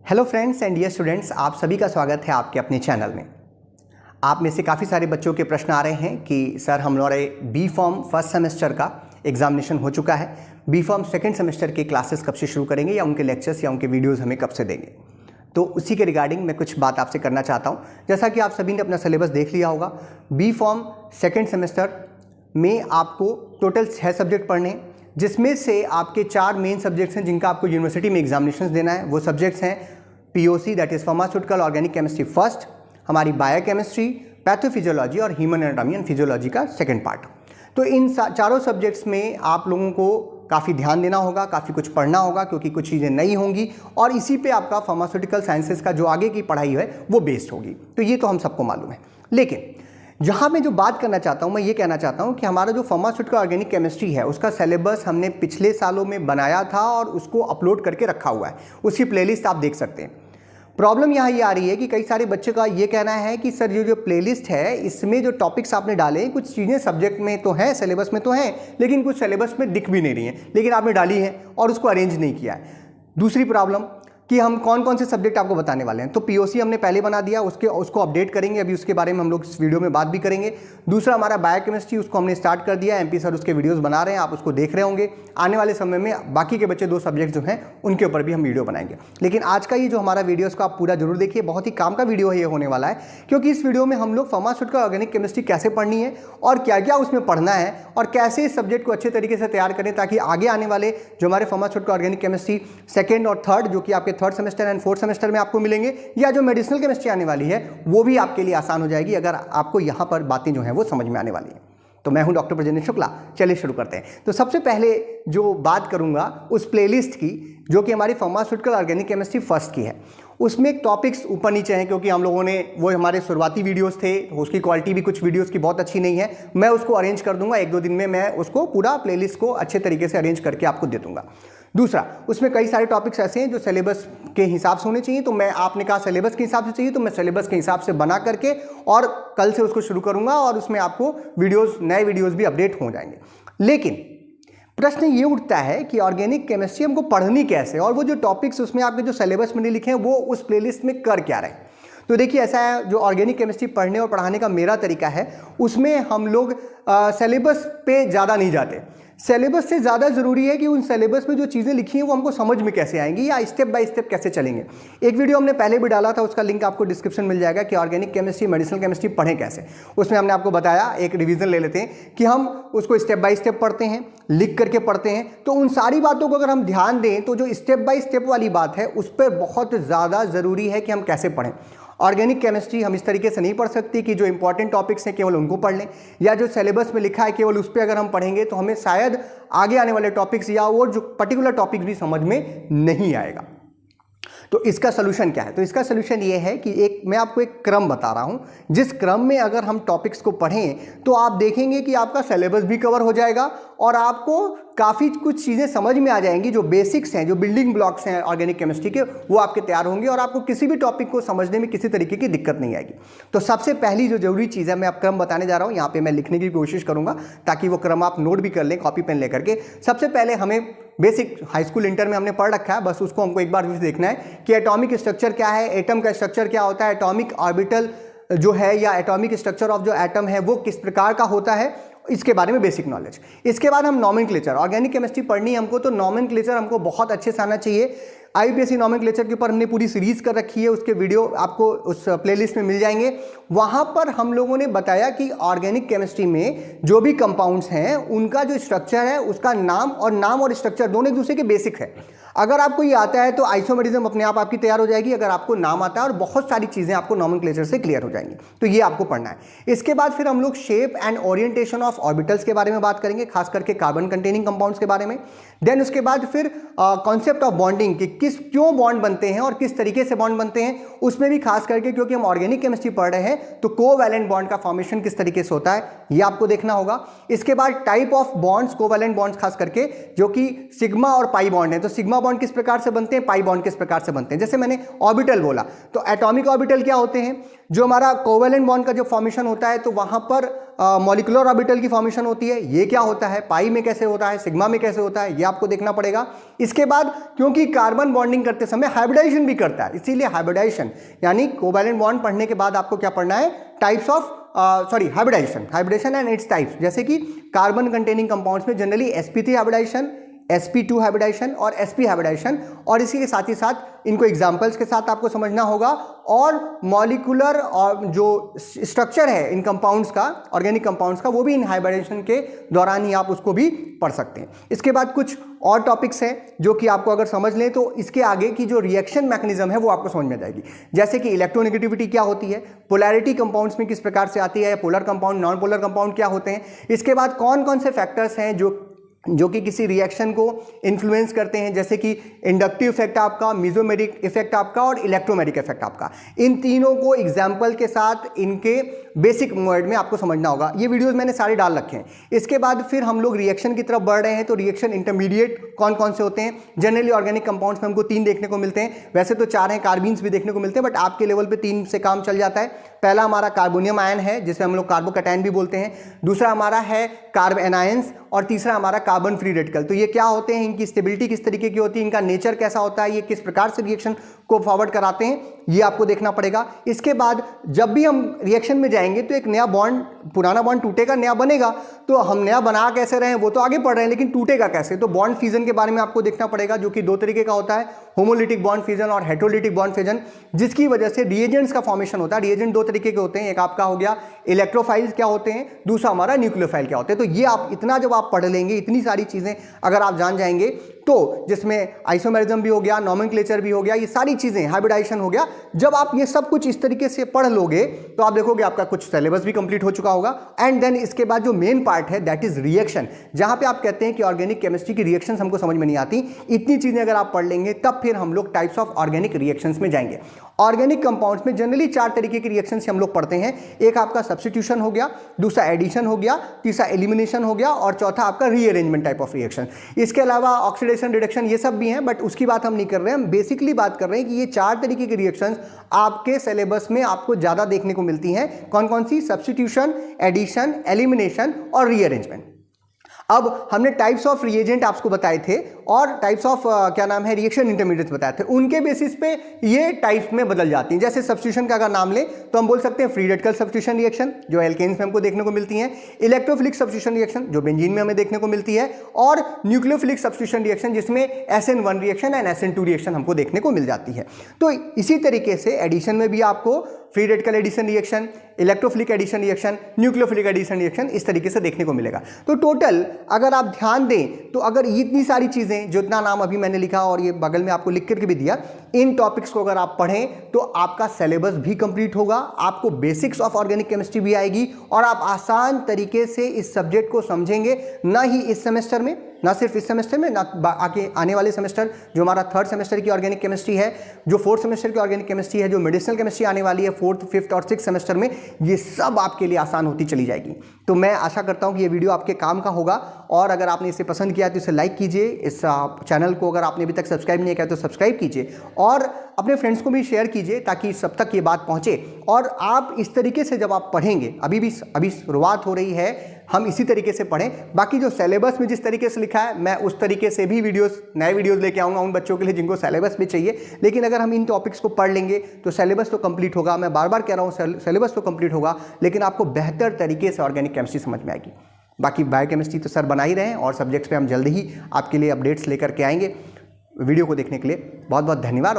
Hello friends and dear students, आप सभी का स्वागत है आपके अपने चैनल में। आप में से काफ़ी सारे बच्चों के प्रश्न आ रहे हैं कि सर हमारे बी फॉर्म फर्स्ट सेमेस्टर का एग्जामिनेशन हो चुका है, बी फॉर्म सेकेंड सेमेस्टर के क्लासेस कब से शुरू करेंगे या उनके लेक्चर्स या उनके वीडियोज़ हमें कब से देंगे। तो उसी के रिगार्डिंग मैं कुछ बात आपसे करना चाहता हूँ। जैसा कि आप सभी ने अपना सिलेबस देख लिया होगा, बी फॉर्म सेकेंड सेमेस्टर में आपको टोटल 6 सब्जेक्ट पढ़ने हैं, जिसमें से आपके 4 मेन सब्जेक्ट्स हैं जिनका आपको यूनिवर्सिटी में एग्जामिनेशंस देना है। वो सब्जेक्ट्स हैं POC that is pharmaceutical organic chemistry first, हमारी बायोकेमिस्ट्री, पैथोफिजियोलॉजी और ह्यूमन एनाटॉमी एंड फिजियोलॉजी का सेकंड पार्ट। तो इन चारों सब्जेक्ट्स में आप लोगों को काफ़ी ध्यान देना होगा, काफ़ी कुछ पढ़ना होगा, क्योंकि कुछ चीज़ें नई होंगी और इसी पे आपका फार्मास्यूटिकल साइंसेज का जो आगे की पढ़ाई है वो बेस्ड होगी। तो ये तो हम सबको मालूम है। लेकिन जहाँ मैं जो बात करना चाहता हूँ, मैं ये कहना चाहता हूँ कि हमारा जो फार्मास्यूटिकल ऑर्गेनिक केमिस्ट्री है उसका सिलेबस हमने पिछले सालों में बनाया था और उसको अपलोड करके रखा हुआ है। उसकी प्लेलिस्ट आप देख सकते हैं। प्रॉब्लम यहाँ ये आ रही है कि कई सारे बच्चों का ये कहना है कि सर ये जो प्लेलिस्ट है इसमें जो टॉपिक्स आपने डाले, कुछ चीज़ें सब्जेक्ट में तो हैं, सिलेबस में तो हैं, लेकिन कुछ सिलेबस में दिख भी नहीं रही हैं, लेकिन आपने डाली है और उसको अरेंज नहीं किया है। दूसरी प्रॉब्लम कि हम कौन कौन से सब्जेक्ट आपको बताने वाले हैं। तो पीओसी हमने पहले बना दिया, उसको अपडेट करेंगे, अभी उसके बारे में हम लोग इस वीडियो में बात भी करेंगे। दूसरा हमारा बायोकेमिस्ट्री, उसको हमने स्टार्ट कर दिया, एमपी सर उसके वीडियोस बना रहे हैं, आप उसको देख रहे होंगे। आने वाले समय में बाकी के बच्चे 2 सब्जेक्ट जो हैं उनके ऊपर भी हम वीडियो बनाएंगे। लेकिन आज का ये जो हमारा वीडियो इसको आप पूरा जरूर देखिए, बहुत ही काम का वीडियो है ये होने वाला है, क्योंकि इस वीडियो में हम लोग फार्मास्यूटिकल ऑर्गेनिक केमिस्ट्री कैसे पढ़नी है और क्या क्या उसमें पढ़ना है और कैसे इस सब्जेक्ट को अच्छे तरीके से तैयार करें, ताकि आगे आने वाले जो हमारे फार्मास्यूटिकल ऑर्गेनिक केमिस्ट्री सेकेंड और थर्ड, जो कि आपके third semester and fourth semester में आपको मिलेंगे, या जो मेडिसिनल केमिस्ट्री आने वाली है वो भी आपके लिए आसान हो जाएगी अगर आपको यहाँ पर बातें जो हैं वो समझ में आने वाली हैं। तो मैं हूं डॉक्टर प्रजनेश शुक्ला, चलिए शुरू करते हैं। तो सबसे पहले जो बात करूंगा उस प्लेलिस्ट की जो कि हमारी फार्मास्यूटिकल ऑर्गेनिक केमिस्ट्री फर्स्ट की है। उसमें एक टॉपिक्स ऊपर नीचे हैं, क्योंकि हम लोगों ने वो हमारे शुरुआती वीडियोस थे, उसकी क्वालिटी भी कुछ वीडियोस की बहुत अच्छी नहीं है। मैं उसको अरेंज कर दूंगा, 1-2 दिन में मैं उसको पूरा प्लेलिस्ट को अच्छे तरीके से अरेंज करके आपको दे दूंगा। दूसरा, उसमें कई सारे टॉपिक्स ऐसे हैं जो सिलेबस के हिसाब से होने चाहिए, तो मैं आपने कहा सिलेबस के हिसाब से चाहिए, तो मैं सिलेबस के हिसाब से बना करके और कल से उसको शुरू करूंगा और उसमें आपको वीडियोस, नए वीडियोस भी अपडेट हो जाएंगे। लेकिन प्रश्न ये उठता है कि ऑर्गेनिक केमिस्ट्री हमको पढ़नी कैसे, और वो जो टॉपिक्स उसमें आपके जो सिलेबस में नहीं लिखे हैं वो उस प्लेलिस्ट में कर क्या रहे हैं। तो देखिए, ऐसा है, जो ऑर्गेनिक केमिस्ट्री पढ़ने और पढ़ाने का मेरा तरीका है उसमें हम लोग सिलेबस पे ज़्यादा नहीं जाते। सिलेबस से ज़्यादा ज़रूरी है कि उन सिलेबस में जो चीज़ें लिखी हैं वो हमको समझ में कैसे आएंगी या स्टेप बाय स्टेप कैसे चलेंगे। एक वीडियो हमने पहले भी डाला था, उसका लिंक आपको डिस्क्रिप्शन मिल जाएगा कि ऑर्गेनिक केमिस्ट्री, मेडिसिनल केमिस्ट्री पढ़ें कैसे। उसमें हमने आपको बताया, एक रिवीजन ले लेते हैं कि हम उसको स्टेप बाय स्टेप पढ़ते हैं, लिख करके पढ़ते हैं। तो उन सारी बातों को अगर हम ध्यान दें तो जो स्टेप बाय स्टेप वाली बात है उस पर बहुत ज़्यादा ज़रूरी है कि हम कैसे पढ़ें। ऑर्गेनिक केमिस्ट्री हम इस तरीके से नहीं पढ़ सकती कि जो इंपॉर्टेंट टॉपिक्स हैं केवल उनको पढ़ लें, या जो सिलेबस में लिखा है केवल उस पर अगर हम पढ़ेंगे तो हमें शायद आगे आने वाले टॉपिक्स या वो जो पर्टिकुलर टॉपिक भी समझ में नहीं आएगा। तो इसका सोल्यूशन क्या है? तो इसका सोल्यूशन ये है कि मैं आपको एक क्रम बता रहा हूं, जिस क्रम में अगर हम टॉपिक्स को पढ़ें तो आप देखेंगे कि आपका सिलेबस भी कवर हो जाएगा और आपको काफ़ी कुछ चीज़ें समझ में आ जाएंगी। जो बेसिक्स हैं, जो बिल्डिंग ब्लॉक्स हैं ऑर्गेनिक केमिस्ट्री के, वो आपके तैयार होंगे और आपको किसी भी टॉपिक को समझने में किसी तरीके की दिक्कत नहीं आएगी। तो सबसे पहली जो जरूरी चीज़ है, मैं आप क्रम बताने जा रहा हूँ, यहाँ पे मैं लिखने की कोशिश करूँगा ताकि वो क्रम आप नोट भी कर लें कॉपी पेन लेकर के। सबसे पहले हमें बेसिक हाई स्कूल इंटर में हमने पढ़ रखा है, बस उसको हमको एक बार देखना है कि एटॉमिक स्ट्रक्चर क्या है, एटम का स्ट्रक्चर क्या होता है, एटॉमिक ऑर्बिटल जो है या एटॉमिक स्ट्रक्चर ऑफ जो एटम है वो किस प्रकार का होता है, इसके बारे में बेसिक नॉलेज। इसके बाद हम नॉमेनक्लेचर, ऑर्गेनिक केमिस्ट्री पढ़नी है हमको, तो नॉमेनक्लेचर हमको बहुत अच्छे से आना चाहिए। आईयूपीएससी नॉमेनक्लेचर के ऊपर हमने पूरी सीरीज कर रखी है, उसके वीडियो आपको उस प्लेलिस्ट में मिल जाएंगे। वहां पर हम लोगों ने बताया कि ऑर्गेनिक केमिस्ट्री में जो भी कंपाउंड्स हैं उनका जो स्ट्रक्चर है, उसका नाम और स्ट्रक्चर दोनों एक दूसरे के बेसिक है। अगर आपको ये आता है तो आइसोमेरिज्म अपने आप आपकी तैयार हो जाएगी, अगर आपको नाम आता है, और बहुत सारी चीज़ें आपको नॉमेनक्लेचर से क्लियर हो जाएंगी। तो ये आपको पढ़ना है। इसके बाद फिर हम लोग shape and orientation of orbitals के बारे में बात करेंगे, खास करके कार्बन कंटेनिंग कंपाउंड्स के बारे में। देन उसके बाद फिर कॉन्सेप्ट ऑफ बॉन्डिंग, कि क्यों बॉन्ड बनते हैं और किस तरीके से बॉन्ड बनते हैं, उसमें भी खास करके, क्योंकि हम ऑर्गेनिक केमिस्ट्री पढ़ रहे हैं तो कोवैलेंट बॉन्ड का फॉर्मेशन किस तरीके से होता है ये आपको देखना होगा। इसके बाद type of bonds, covalent bonds खास करके, जो कि सिग्मा और पाई बॉन्ड है। तो सिग्मा बॉन्ड किस प्रकार से बनते हैं, पाई बॉन्ड किस प्रकार से बनते हैं। जैसे मैंने ऑर्बिटल बोला, तो एटॉमिक ऑर्बिटल क्या होते हैं, जो हमारा कोवैलेंट बॉन्ड का जो फॉर्मेशन होता है, तो वहां पर मॉलिक्यूलर ऑर्बिटल की फॉर्मेशन होती है, ये क्या होता है, पाई में कैसे होता है, सिग्मा में कैसे होता है, ये आपको देखना पड़ेगा। इसके बाद क्योंकि कार्बन बॉन्डिंग करते समय हाइब्रिडाइजेशन भी करता है, इसीलिए हाइब्रिडाइजेशन यानी कोवैलेंट बॉन्ड पढ़ने के बाद आपको क्या पढ़ना है, types of hybridisation and its types. जैसे कि कार्बन कंटेनिंग कंपाउंड्स में generally sp3 hybridisation, sp2 hybridisation और sp हाइब्रिडाइजेशन, और इसी के साथ ही साथ इनको एग्जांपल्स के साथ आपको समझना होगा। और मॉलिक्यूलर और जो स्ट्रक्चर है इन कंपाउंड्स का, ऑर्गेनिक कंपाउंड्स का, वो भी इन हाइब्रिडेशन के दौरान ही आप उसको भी पढ़ सकते हैं। इसके बाद कुछ और टॉपिक्स हैं जो कि आपको अगर समझ लें तो इसके आगे की जो रिएक्शन मैकेनिज्म है वो आपको समझ में जाएगी। जैसे कि इलेक्ट्रोनेगेटिविटी क्या होती है, पोलैरिटी कंपाउंड्स में किस प्रकार से आती है, polar compound, non polar compound क्या होते हैं। इसके बाद कौन कौन से फैक्टर्स हैं जो कि किसी रिएक्शन को इन्फ्लुएंस करते हैं, जैसे कि इंडक्टिव इफेक्ट आपका, मीजोमेरिक इफेक्ट आपका और इलेक्ट्रोमेरिक इफेक्ट आपका। इन तीनों को एग्जाम्पल के साथ इनके बेसिक वर्ड में आपको समझना होगा। ये वीडियोस मैंने सारे डाल रखे हैं। इसके बाद फिर हम लोग रिएक्शन की तरफ बढ़ रहे हैं, तो रिएक्शन इंटरमीडिएट कौन कौन से होते हैं। जनरली ऑर्गेनिक कंपाउंड्स में हमको 3 देखने को मिलते हैं, वैसे तो 4 हैं, कार्बीन्स भी देखने को मिलते हैं, बट आपके लेवल पे 3 से काम चल जाता है। पहला हमारा कार्बोनियम आयन है जिसे हम लोग कार्बोकैटायन भी बोलते हैं, दूसरा हमारा है कार्ब एनायंस, और तीसरा हमारा कार्बन फ्री रेडिकल। तो ये क्या होते हैं, इनकी स्टेबिलिटी किस तरीके की होती है, इनका नेचर कैसा होता है, ये किस प्रकार से रिएक्शन को फॉरवर्ड कराते हैं, ये आपको देखना पड़ेगा। इसके बाद जब भी हम रिएक्शन में जाएंगे तो एक नया बॉन्ड, पुराना बॉन्ड टूटेगा, नया बनेगा, तो हम नया बना कैसे रहे हैं वो तो आगे पढ़ रहे हैं, लेकिन टूटेगा कैसे, तो बॉन्ड फ्यूजन के बारे में आपको देखना पड़ेगा, जो कि 2 तरीके का होता है, होमोलिटिक बॉन्ड फ्यूजन और हेटेरोलिटिक बॉन्ड फ्यूजन, जिसकी वजह से रिएजेंट्स का फॉर्मेशन होता है। रिएजेंट 2 तरीके के होते हैं, एक आपका हो गया इलेक्ट्रोफाइल्स क्या होते हैं, दूसरा हमारा न्यूक्लियोफाइल क्या होते हैं। तो ये आप इतना जब आप पढ़ लेंगे, इतनी सारी चीजें अगर आप जान जाएंगे, तो जिसमें आइसोमेरिज्म भी हो गया, नोमेनक्लेचर भी हो गया, ये सारी चीजें, हाइब्रिडाइजेशन हो गया, जब आप ये सब कुछ इस तरीके से पढ़ लोगे तो आप देखोगे आपका कुछ सिलेबस भी कंप्लीट हो चुका होगा। एंड देन इसके बाद जो मेन पार्ट है दैट इज रिएक्शन, जहां पे आप कहते हैं कि ऑर्गेनिक केमिस्ट्री की रिएक्शंस हमको समझ में नहीं आती, इतनी चीजें अगर आप पढ़ लेंगे तब फिर हम लोग टाइप्स ऑफ ऑर्गेनिक रिएक्शंस में जाएंगे। ऑर्गेनिक कंपाउंड्स में जनरली 4 तरीके की रिएक्शंस हम लोग पढ़ते हैं। एक आपका सब्स्टिट्यूशन हो गया, दूसरा एडिशन हो गया, तीसरा एलिमिनेशन हो गया, और चौथा आपका रीअरेंजमेंट टाइप ऑफ रिएक्शन। इसके अलावा ऑक्सीडेशन, रिडक्शन, ये सब भी हैं, बट उसकी बात हम नहीं कर रहे हैं। हम बेसिकली बात कर रहे हैं कि ये 4 तरीके की रिएक्शंस आपके सिलेबस में आपको ज्यादा देखने को मिलती हैं। कौन कौन सी? सब्स्टिट्यूशन, एडिशन, एलिमिनेशन और रीअरेंजमेंट। अब हमने टाइप्स ऑफ रिएजेंट आपको बताए थे और टाइप्स ऑफ क्या नाम है, रिएक्शन इंटरमीडिएट्स बताए थे। उनके बेसिस पे ये टाइप्स में बदल जाती हैं। जैसे सब्स्टिट्यूशन का अगर नाम लें तो हम बोल सकते हैं फ्री रेडिकल सब्स्टिट्यूशन रिएक्शन, जो एल्केन्स में हमको देखने को मिलती है, इलेक्ट्रोफिलिक सब्स्टिट्यूशन रिएक्शन जो बेंजीन में हमें देखने को मिलती है, और न्यूक्लियोफिलिक सब्स्टिट्यूशन रिएक्शन जिसमें SN1 reaction and SN2 reaction हमको देखने को मिल जाती है। तो इसी तरीके से एडिशन में भी आपको free radical addition reaction, electrophilic addition reaction, nucleophilic addition reaction इस तरीके से देखने को मिलेगा। तो टोटल अगर आप ध्यान दें तो अगर इतनी सारी चीजें, जो इतना नाम अभी मैंने लिखा और ये बगल में आपको लिख करके भी दिया, इन टॉपिक्स को अगर आप पढ़ें तो आपका सिलेबस भी कंप्लीट होगा, आपको बेसिक्स ऑफ ऑर्गेनिक केमिस्ट्री भी आएगी, और आप आसान तरीके से इस सब्जेक्ट को समझेंगे, ना ही इस सेमेस्टर में, ना सिर्फ इस सेमेस्टर में, ना आगे आने वाले सेमेस्टर जो हमारा 3rd सेमेस्टर की ऑर्गेनिक केमिस्ट्री है, जो 4th सेमेस्टर की ऑर्गेनिक केमिस्ट्री है, जो मेडिसिनल केमिस्ट्री आने वाली है 4th, 5th और 6th सेमेस्टर में, ये सब आपके लिए आसान होती चली जाएगी। तो मैं आशा करता हूं कि ये वीडियो आपके काम का होगा, और अगर आपने इसे पसंद किया तो इसे लाइक कीजिए, इस चैनल को अगर आपने अभी तक सब्सक्राइब नहीं किया तो सब्सक्राइब कीजिए, और अपने फ्रेंड्स को भी शेयर कीजिए ताकि सब तक ये बात पहुंचे। और आप इस तरीके से जब आप पढ़ेंगे, अभी शुरुआत हो रही है, हम इसी तरीके से पढ़ें। बाकी जो सिलेबस में जिस तरीके से लिखा है, मैं उस तरीके से भी नए वीडियोस लेके आऊँगा उन बच्चों के लिए जिनको सिलेबस भी चाहिए। लेकिन अगर हम इन टॉपिक्स को पढ़ लेंगे तो सिलेबस तो कंप्लीट होगा। मैं बार बार कह रहा हूँ सिलेबस तो कंप्लीट होगा, लेकिन आपको बेहतर तरीके से ऑर्गेनिक केमिस्ट्री समझ में आएगी। बाकी बायोकेमिस्ट्री तो सर बना ही रहे हैं, और सब्जेक्ट्स पे हम जल्द ही आपके लिए अपडेट्स लेकर के आएंगे। वीडियो को देखने के लिए बहुत बहुत धन्यवाद।